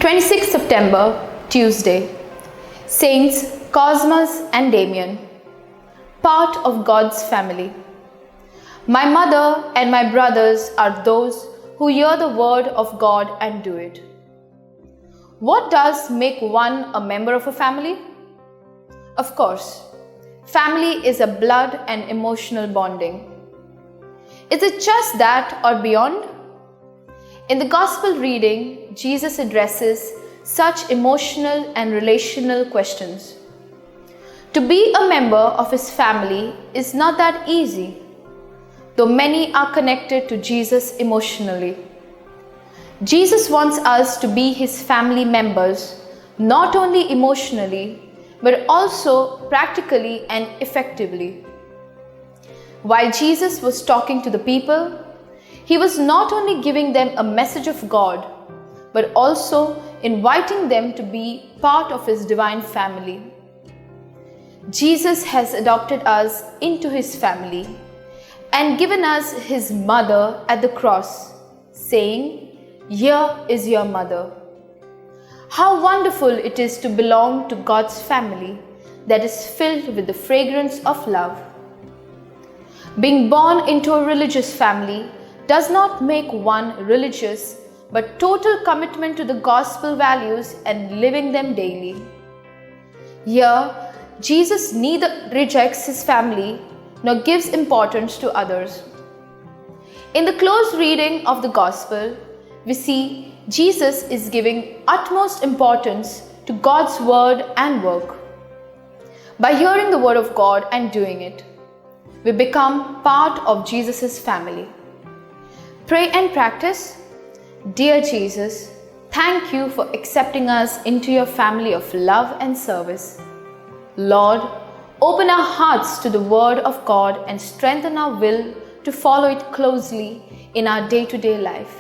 26th September, Tuesday. Saints Cosmas and Damian, part of God's family. My mother and my brothers are those who hear the word of God and do it. What does make one a member of a family? Of course, family is a blood and emotional bonding. Is it just that or beyond? In the Gospel reading, Jesus addresses such emotional and relational questions. To be a member of his family is not that easy, though many are connected to Jesus emotionally. Jesus wants us to be his family members, not only emotionally, but also practically and effectively. While Jesus was talking to the people, he was not only giving them a message of God, but also inviting them to be part of his divine family. Jesus has adopted us into his family and given us his mother at the cross, saying, "Here is your mother." How wonderful it is to belong to God's family that is filled with the fragrance of love. Being born into a religious family does not make one religious, but total commitment to the gospel values and living them daily. Here, Jesus neither rejects his family nor gives importance to others. In the close reading of the gospel, we see Jesus is giving utmost importance to God's word and work. By hearing the word of God and doing it, we become part of Jesus' family. Pray and practice. Dear Jesus, thank you for accepting us into your family of love and service. Lord, open our hearts to the word of God and strengthen our will to follow it closely in our day-to-day life.